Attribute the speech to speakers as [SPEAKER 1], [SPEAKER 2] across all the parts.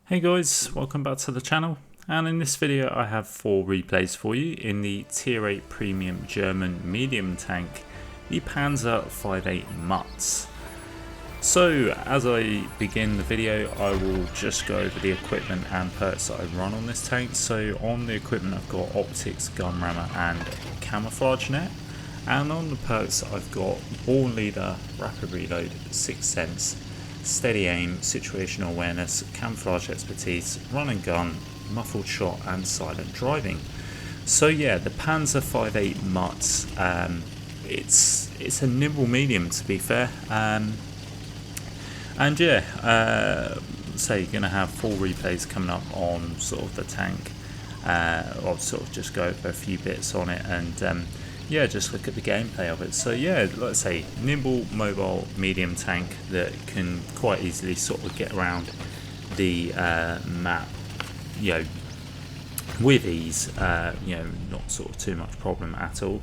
[SPEAKER 1] Hey guys, welcome back to the channel, and in this video I have 4 replays for you in the Tier 8 Premium German medium tank, the Panzer 58 MUTZ. So as I begin the video I will just go over the equipment and perks that I run on this tank. So on the equipment I've got optics, gun rammer and camouflage net, and on the perks I've got born leader, rapid reload, sixth sense, steady aim, situational awareness, camouflage expertise, run and gun, muffled shot and silent driving. So yeah, the Panzer 58 MUTZ, it's a nimble medium to be fair, and yeah, so you're going to have 4 replays coming up on sort of the tank. I'll sort of just go over a few bits on it and yeah, just look at the gameplay of it. So yeah, let's say nimble, mobile, medium tank that can quite easily sort of get around the map, you know, with ease. You know, not sort of too much problem at all.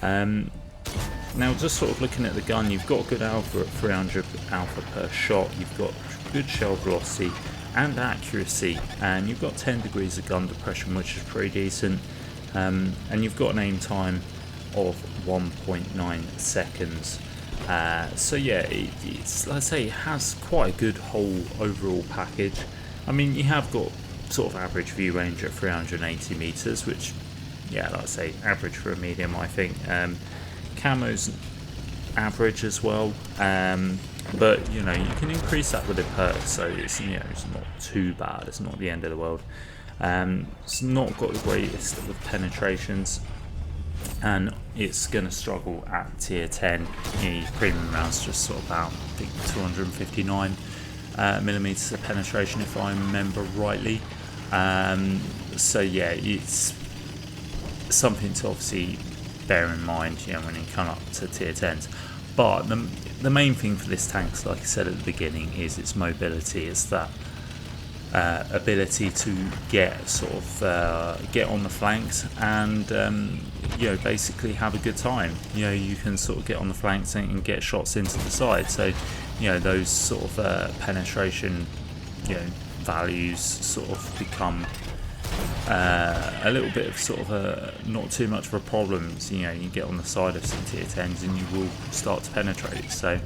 [SPEAKER 1] Now, just sort of looking at the gun, you've got good alpha at 300 alpha per shot. You've got good shell velocity and accuracy, and you've got 10 degrees of gun depression, which is pretty decent. And you've got an aim time of 1.9 seconds. So yeah, it's, let's say, it has quite a good whole overall package. I mean, you have got sort of average view range at 380 meters, which, yeah, like I say, average for a medium, I think. Camo's average as well, but you know, you can increase that with the perks, so it's, you know, it's not too bad. It's not the end of the world. It's not got the greatest of penetrations, and it's going to struggle at tier 10. The premium rounds just sort of about, I think, 259 millimeters of penetration, if I remember rightly. So yeah, it's something to obviously bear in mind, you know, when you come up to tier 10s. But the main thing for this tank, like I said at the beginning, is its mobility. It's that ability to get sort of get on the flanks and you know, basically have a good time. You know, you can sort of get on the flanks and get shots into the side. So you know, those sort of penetration, you know, values sort of become a little bit of sort of a not too much of a problem. So, you know, you get on the side of some tier 10s and you will start to penetrate. So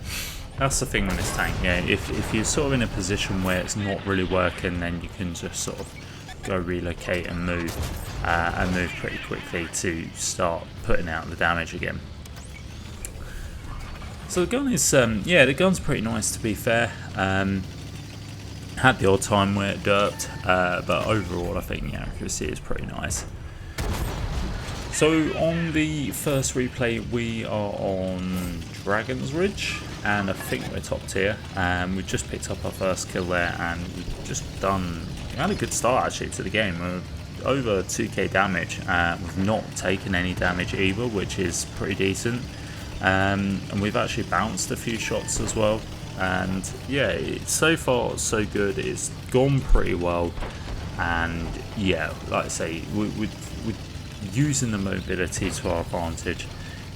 [SPEAKER 1] that's the thing with this tank. Yeah, if you're sort of in a position where it's not really working, then you can just sort of go relocate and move pretty quickly to start putting out the damage again. So the gun is, yeah, the gun's pretty nice to be fair. Had the odd time where it derped, but overall I think the accuracy is pretty nice. So on the first replay we are on Dragon's Ridge, and I think we're top tier. We just picked up our first kill there, and we've just had a good start actually to the game. We're over 2k damage. We've not taken any damage either, which is pretty decent. And we've actually bounced a few shots as well. And yeah, so far so good. It's gone pretty well, and yeah, like I say, we're using the mobility to our advantage,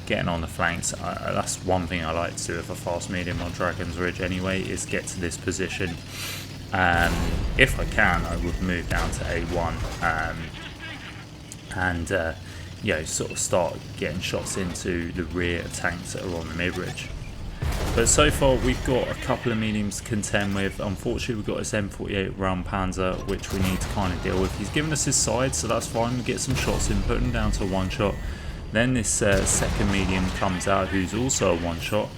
[SPEAKER 1] getting on the flanks. That's one thing I like to do with a fast medium on Dragon's Ridge anyway, is get to this position. If I can, I would move down to A1 and you know, sort of start getting shots into the rear tanks that are on the mid-ridge. But so far we've got a couple of mediums to contend with. Unfortunately we've got this M48 round Panzer, which we need to kind of deal with. He's given us his side, so that's fine. We get some shots in, put him down to a 1-shot. Then this second medium comes out, who's also a 1-shot,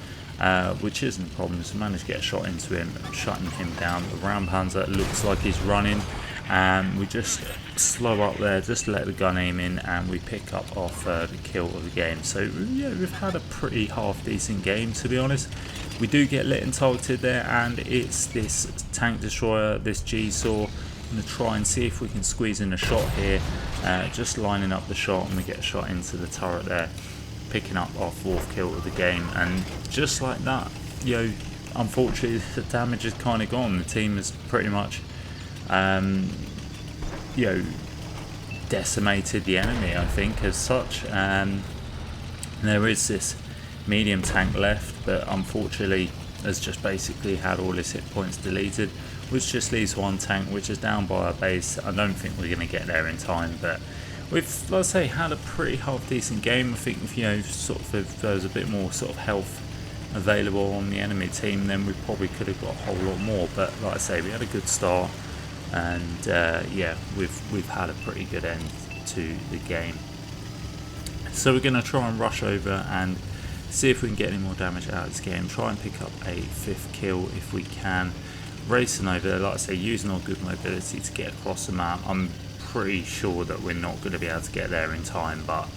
[SPEAKER 1] which isn't a problem. So managed to get a shot into him, shutting him down. The round Panzer looks like he's running, and we just slow up there, just let the gun aim in, and we pick up our third kill of the game. So yeah, we've had a pretty half decent game, to be honest. We do get lit and targeted there, and it's this tank destroyer, this G-Saw. I'm going to try and see if we can squeeze in a shot here, just lining up the shot, and we get a shot into the turret there, picking up our 4th kill of the game. And just like that, you know, unfortunately the damage is kind of gone. The team is pretty much you know, decimated the enemy, I think, as such. There is this medium tank left, but unfortunately has just basically had all his hit points deleted, which just leaves one tank which is down by our base. I don't think we're going to get there in time, but we've, let's say, had a pretty half decent game. I think if, you know, sort of if there was a bit more sort of health available on the enemy team, then we probably could have got a whole lot more. But like I say, we had a good start, and yeah, we've had a pretty good end to the game. So we're going to try and rush over and see if we can get any more damage out of this game. Try and pick up a 5th kill if we can. Racing over there, like I say, using our good mobility to get across the map. I'm pretty sure that we're not going to be able to get there in time, but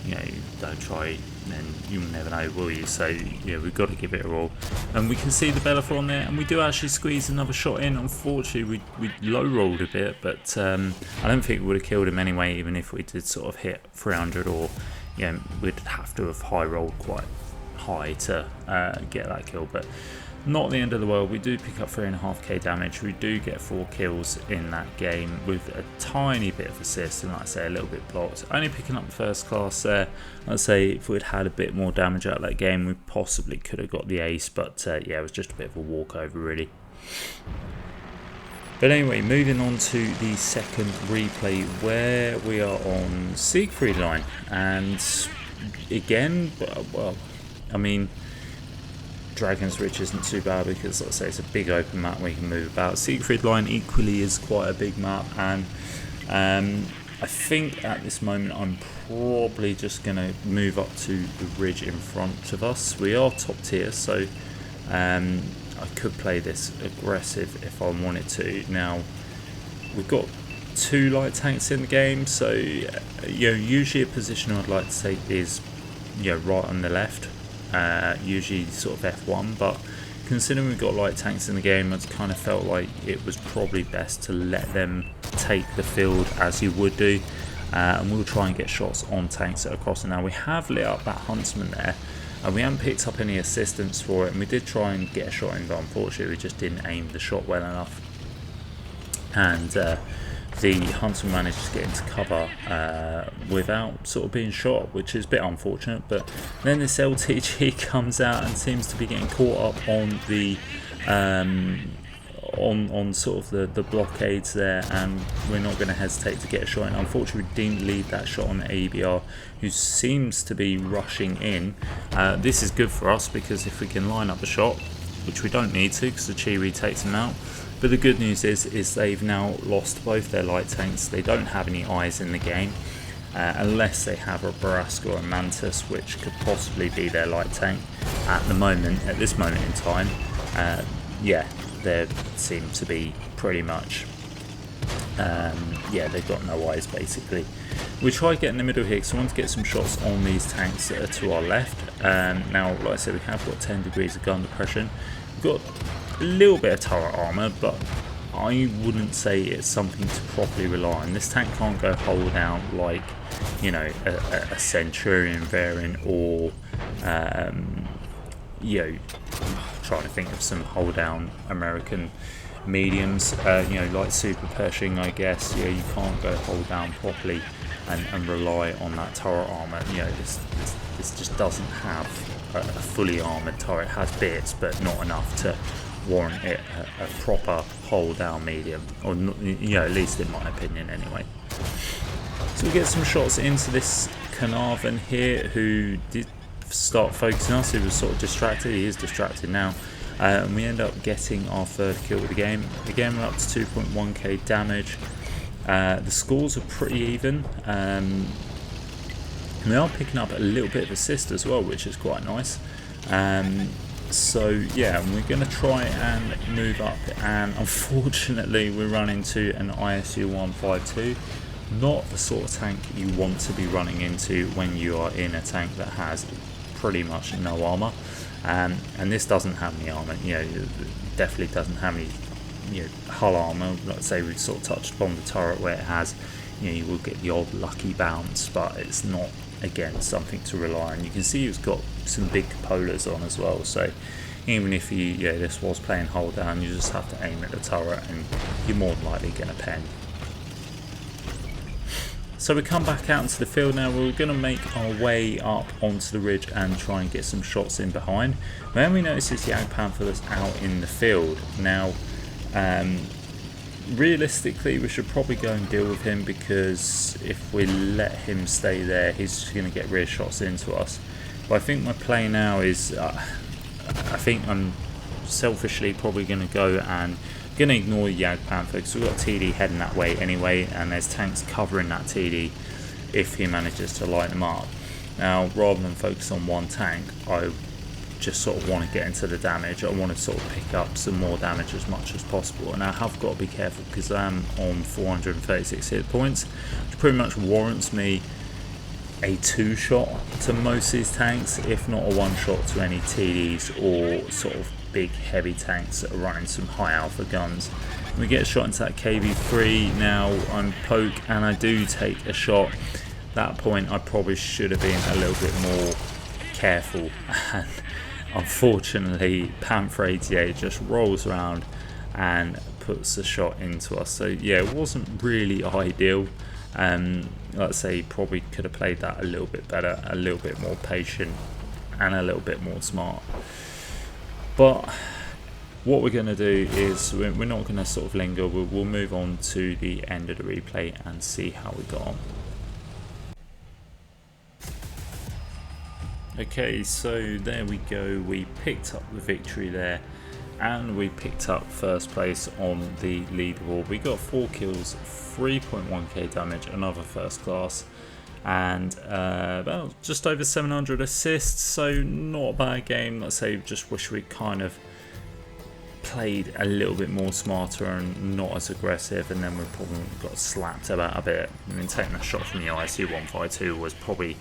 [SPEAKER 1] you know, don't try and you'll never know, will you? So yeah, we've got to give it a roll. And we can see the Bellator on there, and we do actually squeeze another shot in. Unfortunately, we low rolled a bit, but I don't think we would have killed him anyway, even if we did sort of hit 300, or yeah, we'd have to have high rolled quite high to get that kill. But not the end of the world. We do pick up 3.5k damage. We do get 4 kills in that game with a tiny bit of assist, and like I say, a little bit blocked. Only picking up the 1st class there. I'd say if we'd had a bit more damage out of that game, we possibly could have got the ace, but yeah, it was just a bit of a walkover really. But anyway, moving on to the 2nd replay, where we are on Siegfried line, and again, well, I mean, Dragon's Reach isn't too bad because, like I say, it's a big open map where you can move about. Siegfried line equally is quite a big map, and I think at this moment I'm probably just going to move up to the ridge in front of us. We are top tier, so I could play this aggressive if I wanted to. Now, we've got 2 light tanks in the game, so you know, usually a position I'd like to take is, you know, right on the left. Usually sort of F1, but considering we've got light tanks in the game, I kind of felt like it was probably best to let them take the field as you would do, and we'll try and get shots on tanks that are crossing. Now, we have lit up that huntsman there, and we haven't picked up any assistance for it, and we did try and get a shot in, but unfortunately we just didn't aim the shot well enough, and the huntsman managed to get into cover without sort of being shot, which is a bit unfortunate. But then this LTG comes out and seems to be getting caught up on the on sort of the blockades there, and we're not going to hesitate to get a shot in. Unfortunately, we didn't leave that shot on ABR, who seems to be rushing in. This is good for us because if we can line up a shot, which we don't need to because the Chiwi takes him out. But the good news is they've now lost both their light tanks. They don't have any eyes in the game, unless they have a Barask or a Mantis, which could possibly be their light tank at the moment. At this moment in time, yeah, they seem to be pretty much, yeah, they've got no eyes basically. We try to get in the middle here because I want to get some shots on these tanks that are to our left. Now, like I said, we have got 10 degrees of gun depression. We've got a little bit of turret armour, but I wouldn't say it's something to properly rely on. This tank can't go hull down like, you know, a Centurion variant, or you know, trying to think of some hull down American mediums, you know, like Super Pershing, I guess. Yeah, you can't go hull down properly and rely on that turret armour. You know, this just doesn't have a fully armoured turret. It has bits, but not enough to warrant it a proper hull down medium, or you know, at least in my opinion anyway. So we get some shots into this Carnarvon here, who did start focusing us. He was sort of distracted. He is distracted now, and we end up getting our 3rd kill of the game. Again, we're up to 2.1k damage. The scores are pretty even. We are picking up a little bit of assist as well, which is quite nice. So yeah, we're going to try and move up, and unfortunately we run into an ISU 152. Not the sort of tank you want to be running into when you are in a tank that has pretty much no armour, and this doesn't have any armour. You know, it definitely doesn't have any, you know, hull armour. Let's say we've sort of touched upon the turret where it has, you know, you will get the odd lucky bounce, but it's not, again, something to rely on. You can see it's got some big polars on as well, so even if you, yeah, this was playing hull down, you just have to aim at the turret and you're more than likely going to pen. So we come back out into the field now. We're going to make our way up onto the ridge and try and get some shots in behind. Then we notice this Jagdpanther that's out in the field. Now, realistically, we should probably go and deal with him, because if we let him stay there, he's just going to get rear shots into us. But I think my play now is, I think I'm selfishly probably going to go and going to ignore the Jagdpanther, because we've got TD heading that way anyway, and there's tanks covering that TD if he manages to light them up. Now, rather than focus on one tank, I just sort of want to get into the damage. I want to sort of pick up some more damage as much as possible, and I have got to be careful because I'm on 436 hit points, which pretty much warrants me a 2-shot to most of these tanks, if not a 1-shot to any TDs or sort of big heavy tanks that are running some high alpha guns. We get a shot into that KV3. Now I'm poke and I do take a shot. At that point I probably should have been a little bit more careful, and unfortunately Panther 88 just rolls around and puts a shot into us. So yeah, it wasn't really ideal. Let's say probably could have played that a little bit better, a little bit more patient and a little bit more smart. But what we're going to do is we're not going to sort of linger. We'll move on to the end of the replay and see how we got on. Okay, so there we go. We picked up the victory there, and we picked up first place on the leaderboard. We got 4 kills, 3.1k damage, another first class, and about just over 700 assists. So not a bad game. Let's say just wish we kind of played a little bit more smarter and not as aggressive, and then we probably got slapped about a bit. I mean, taking a shot from the IC 152 was probably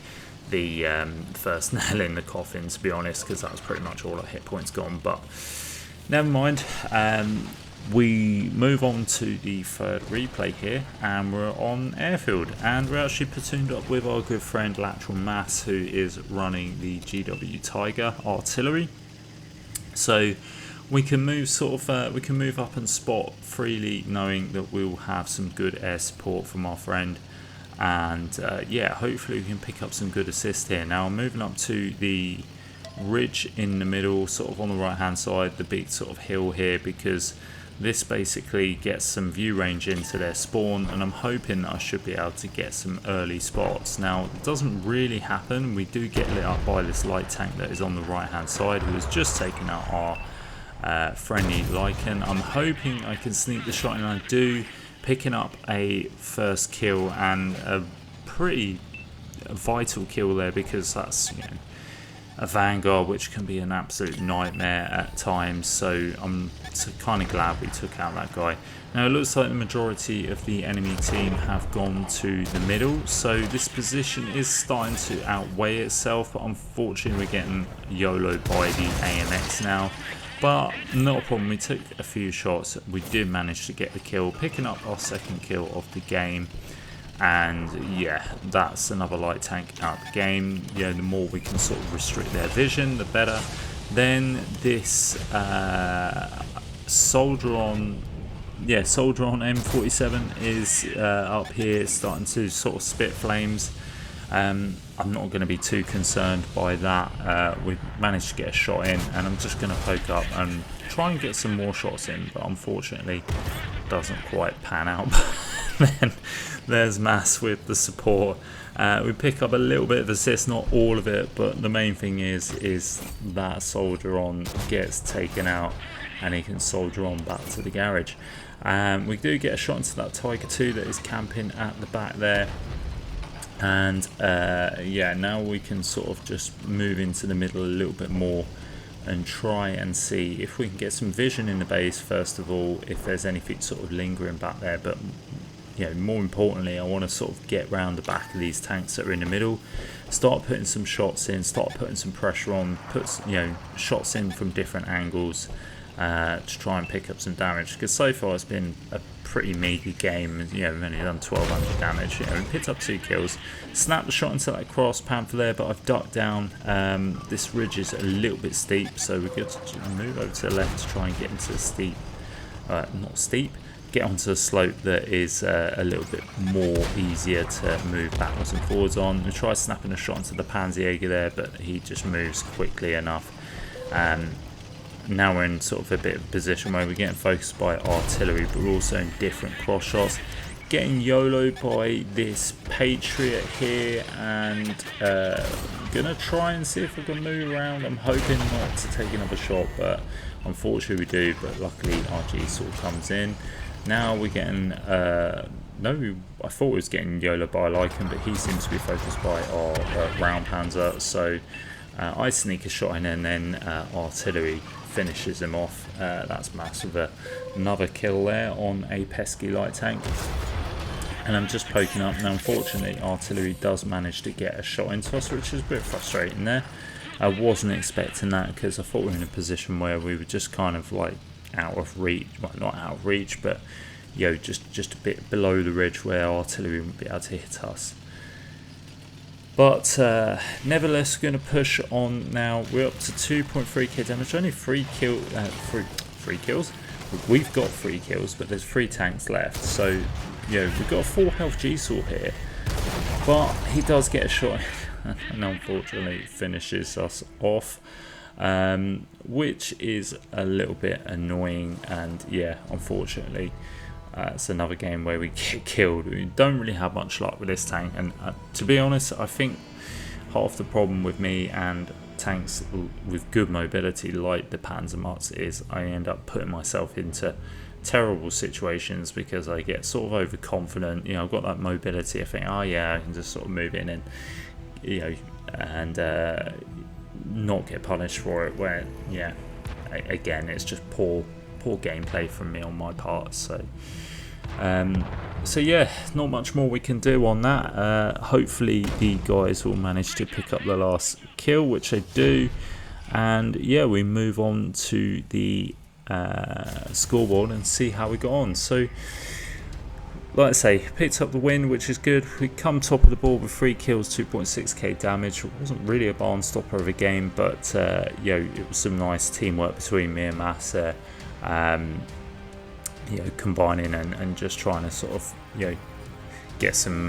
[SPEAKER 1] the first nail in the coffin, to be honest, because that was pretty much all our hit points gone. But never mind. We move on to the third replay here, and we're on airfield, and we're actually platooned up with our good friend Lateral Mass, who is running the GW Tiger artillery. So we can move we can move up and spot freely, knowing that we'll have some good air support from our friend. And yeah, hopefully we can pick up some good assists here. Now I'm moving up to the ridge in the middle, sort of on the right hand side, the big sort of hill here, because this basically gets some view range into their spawn, and I'm hoping that I should be able to get some early spots. Now it doesn't really happen. We do get lit up by this light tank that is on the right hand side, who has just taken out our friendly Lycan. I'm hoping I can sneak the shot, and I do, picking up a first kill, and a pretty vital kill there, because that's, you know, a Vanguard, which can be an absolute nightmare at times. So I'm kind of glad we took out that guy. Now it looks like the majority of the enemy team have gone to the middle, so this position is starting to outweigh itself, but unfortunately we're getting YOLO'd by the AMX now. But not a problem, we took a few shots, we did manage to get the kill, picking up our second kill of the game. And yeah, that's another light tank out the game. You know, the more we can sort of restrict their vision, the better. Then this soldier on M47 is up here, starting to sort of spit flames. I'm not going to be too concerned by that. We've managed to get a shot in, and I'm just going to poke up and try and get some more shots in, but unfortunately it doesn't quite pan out. Then there's Mass with the support. We pick up a little bit of assist, not all of it, but the main thing is that soldier on gets taken out, and he can soldier on back to the garage. We do get a shot into that Tiger 2 that is camping at the back there. And yeah, now we can sort of just move into the middle a little bit more and try and see if we can get some vision in the base first of all, if there's anything sort of lingering back there. But you know, more importantly, I want to sort of get round the back of these tanks that are in the middle, start putting some shots in, start putting some pressure on, put, you know, shots in from different angles to try and pick up some damage. Because so far it's been a pretty meaty game. You know, we've only done 1200 damage. You know, we picked up 2 kills, snapped the shot into that cross Panther there, but I've ducked down. This ridge is a little bit steep, so we're good to move over to the left to try and get into the steep, not steep, get onto a slope that is a little bit more easier to move backwards and forwards on. And try snapping a shot into the Panzerjäger there, but he just moves quickly enough. Now we're in sort of a bit of a position where we're getting focused by artillery, but we're also in different cross shots. Getting YOLO'd by this Patriot here, and gonna try and see if I can move around. I'm hoping not to take another shot, but unfortunately we do. But luckily RG sort of comes in. Now we're getting no, I thought we was getting YOLO'd by Lycan, but he seems to be focused by our round panzer. So I sneak a shot in, and then artillery finishes him off. That's massive. Another kill there on a pesky light tank. And I'm just poking up. Now unfortunately artillery does manage to get a shot into us, which is a bit frustrating there. I wasn't expecting that, because I thought we were in a position where we were just kind of like out of reach. Well, not out of reach, but you know, just a bit below the ridge where artillery wouldn't be able to hit us. But nevertheless, we're going to push on now. We're up to 2.3k damage. Only 3 kills. We've got 3 kills, but there's 3 tanks left. So, you know, we've got a 4 health G-Saw here. But he does get a shot and unfortunately finishes us off. Which is a little bit annoying. And yeah, unfortunately, it's another game where we get killed. We don't really have much luck with this tank, and to be honest, I think half the problem with me and tanks with good mobility like the Panzer MUTZ is I end up putting myself into terrible situations because I get sort of overconfident. You know, I've got that mobility, I think, oh yeah, I can just sort of move in and, you know, and not get punished for it, where yeah, again, it's just poor gameplay from me on my part. So yeah, not much more we can do on that. Hopefully the guys will manage to pick up the last kill, which they do, and yeah, we move on to the scoreboard and see how we got on. So like I say, picked up the win, which is good. We come top of the board with 3 kills, 2.6k damage. It wasn't really a barn stopper of a game, but you know, it was some nice teamwork between me and Mass. You know, combining and just trying to sort of, you know, get some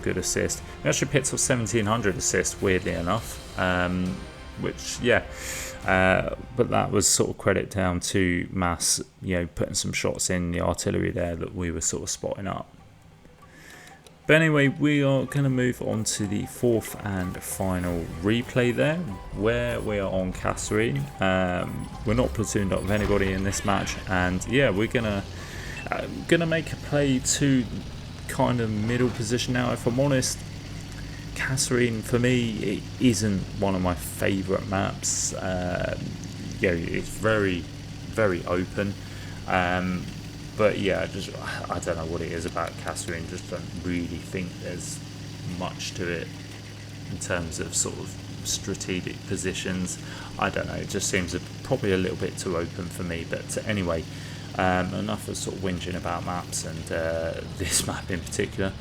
[SPEAKER 1] good assists. We actually picked up 1700 assists, weirdly enough, which yeah, but that was sort of credit down to Mass, you know, putting some shots in the artillery there that we were sort of spotting up. But anyway, we are going to move on to the 4th and final replay there, where we are on Kasserine. We're not platooned up with anybody in this match, and yeah, we're gonna make a play to kind of middle position now. If I'm honest, Kasserine for me, it isn't one of my favourite maps. You know, it's very, very open. But yeah, I don't know what it is about Kasserine, just don't really think there's much to it in terms of sort of strategic positions. I don't know, it just seems probably a little bit too open for me. But anyway, enough of sort of whinging about maps and this map in particular.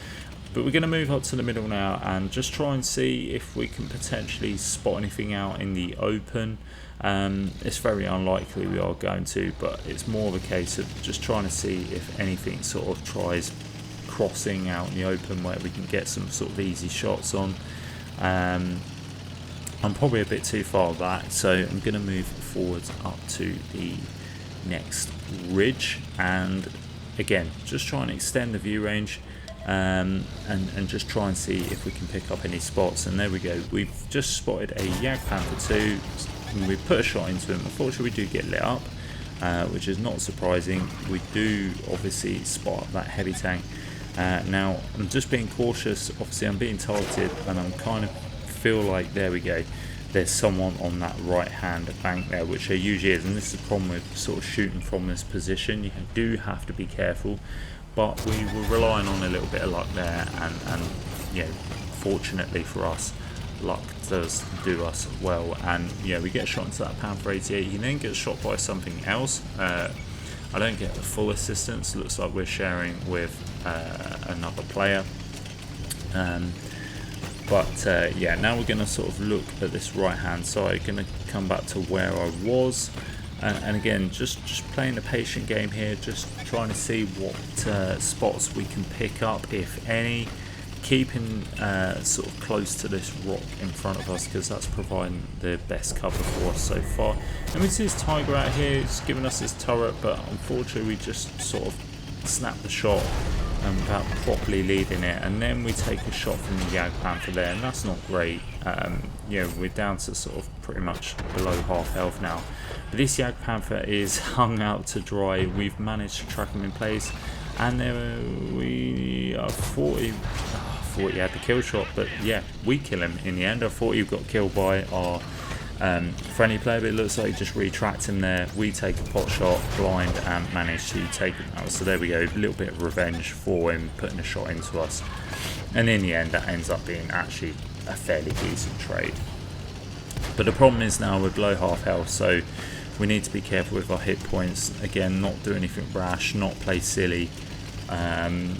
[SPEAKER 1] But we're going to move up to the middle now and just try and see if we can potentially spot anything out in the open. It's very unlikely we are going to, but it's more of a case of just trying to see if anything sort of tries crossing out in the open where we can get some sort of easy shots on. I'm probably a bit too far back, so I'm going to move forwards up to the next ridge and again just try and extend the view range. And just try and see if we can pick up any spots. And there we go, we've just spotted a Jagdpanther 2 and we put a shot into him. Unfortunately we do get lit up, which is not surprising. We do obviously spot up that heavy tank. Now I'm just being cautious, obviously I'm being targeted, and I'm kind of feel like, there we go, there's someone on that right hand bank there, which there usually is, and this is the problem with sort of shooting from this position. You do have to be careful. But we were relying on a little bit of luck there, and you know, fortunately for us, luck does do us well. And yeah, we get shot into that Panther 88. He then gets shot by something else. I don't get the full assistance. It looks like we're sharing with another player. But yeah, now we're going to sort of look at this right hand side. Going to come back to where I was. And again, just playing a patient game here, just trying to see what spots we can pick up, if any, keeping sort of close to this rock in front of us, because that's providing the best cover for us so far. And we see this tiger out here, it's giving us this turret, but unfortunately we just sort of snap the shot without properly leading it, and then we take a shot from the Yag Panther there, and that's not great. You know, we're down to sort of pretty much below half health now, but this Yag Panther is hung out to dry. We've managed to track him in place, and we are 40. I thought he had the kill shot, but yeah, we kill him in the end. I thought he got killed by our friendly player, but it looks like he just retracked him there. We take a pot shot blind and manage to take him out. So there we go, a little bit of revenge for him putting a shot into us, and in the end that ends up being actually a fairly decent trade. But the problem is now we're below half health, so we need to be careful with our hit points. Again, not do anything rash, not play silly, and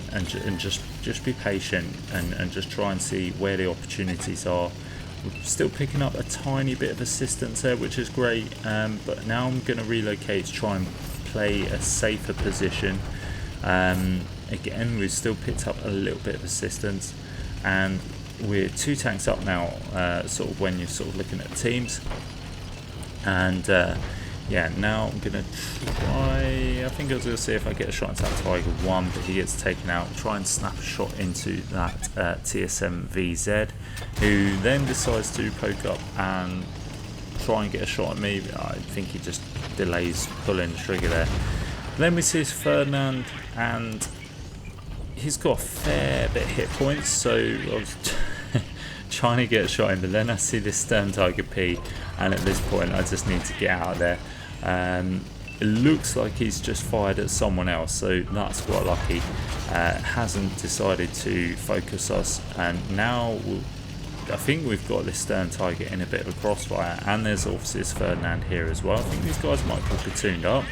[SPEAKER 1] just be patient and just try and see where the opportunities are. We're still picking up a tiny bit of assistance there, which is great, but now I'm going to relocate to try and play a safer position. Again, we've still picked up a little bit of assistance, and we're 2 tanks up now, sort of when you're sort of looking at teams. And yeah, now I'm going to try, I think I was going to see if I get a shot into that Tiger 1, but he gets taken out. Try and snap a shot into that TSM VZ, who then decides to poke up and try and get a shot at me. I think he just delays pulling the trigger there. Then we see his Ferdinand, and he's got a fair bit of hit points, so I was trying to get a shot in, but then I see this Stern Tiger P, and at this point I just need to get out of there. It looks like he's just fired at someone else, so that's quite lucky. Hasn't decided to focus us, and now I think we've got this Stern Tiger in a bit of a crossfire, and there's obviously this Ferdinand here as well. I think these guys might be platooned up.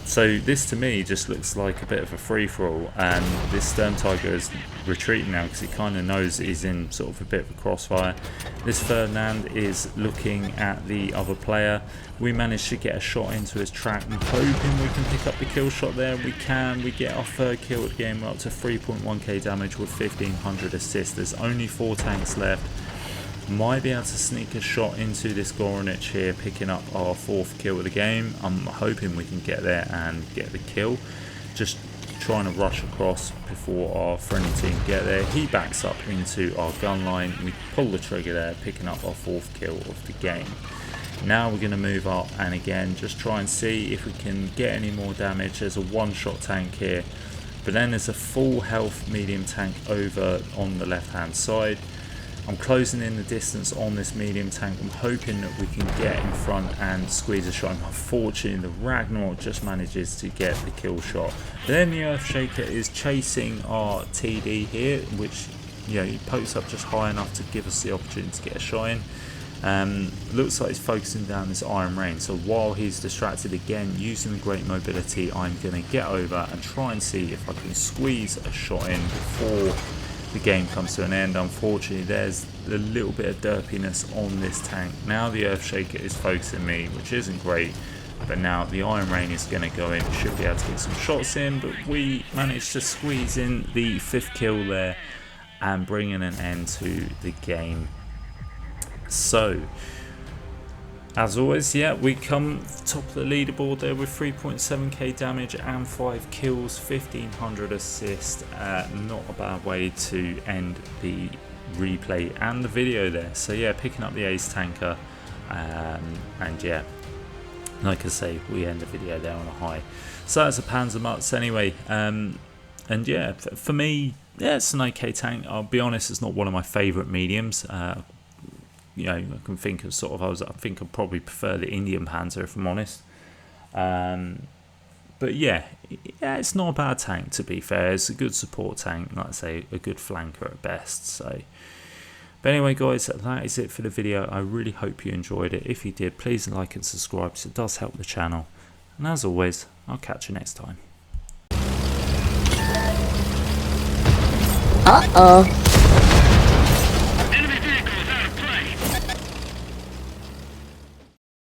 [SPEAKER 1] So this to me just looks like a bit of a free-for-all, and this Stern Tiger is retreating now because he kind of knows he's in sort of a bit of a crossfire. This Ferdinand is looking at the other player. We managed to get a shot into his track. I'm hoping we can pick up the kill shot there. We can. We get our 3rd kill of the game. We're up to 3.1k damage with 1500 assists. There's only 4 tanks left. Might be able to sneak a shot into this Goranich here, picking up our 4th kill of the game. I'm hoping we can get there and get the kill. Just trying to rush across before our friendly team get there. He backs up into our gun line. We pull the trigger there, picking up our 4th kill of the game. Now we're going to move up and again just try and see if we can get any more damage. There's a 1-shot tank here, but then there's a full health medium tank over on the left hand side. I'm closing in the distance on this medium tank. I'm hoping that we can get in front and squeeze a shot. Unfortunately, the Ragnarok just manages to get the kill shot. But then the Earthshaker is chasing our TD here, which, you know, he pokes up just high enough to give us the opportunity to get a shot in. Looks like he's focusing down this Iron Rain. So while he's distracted again, using the great mobility, I'm going to get over and try and see if I can squeeze a shot in before the game comes to an end. Unfortunately, there's a little bit of derpiness on this tank. Now the Earthshaker is focusing me, which isn't great, but now the Iron Rain is going to go in. Should be able to get some shots in, but we managed to squeeze in the 5th kill there and bring in an end to the game. So as always, yeah, we come top of the leaderboard there with 3.7k damage and 5 kills, 1500 assists. Not a bad way to end the replay and the video there. So yeah, picking up the ace tanker, and yeah, like I say, we end the video there on a high. So that's a Panzer MUTZ anyway, and yeah, for me, yeah, it's an okay tank. I'll be honest, it's not one of my favourite mediums. You know, I can think of sort of, I think I'd probably prefer the Indian Panzer if I'm honest. But yeah, it's not a bad tank to be fair. It's a good support tank, like I say, a good flanker at best. So, but anyway guys, that is it for the video. I really hope you enjoyed it. If you did, please like and subscribe, because it does help the channel. And as always, I'll catch you next time.
[SPEAKER 2] Uh-oh.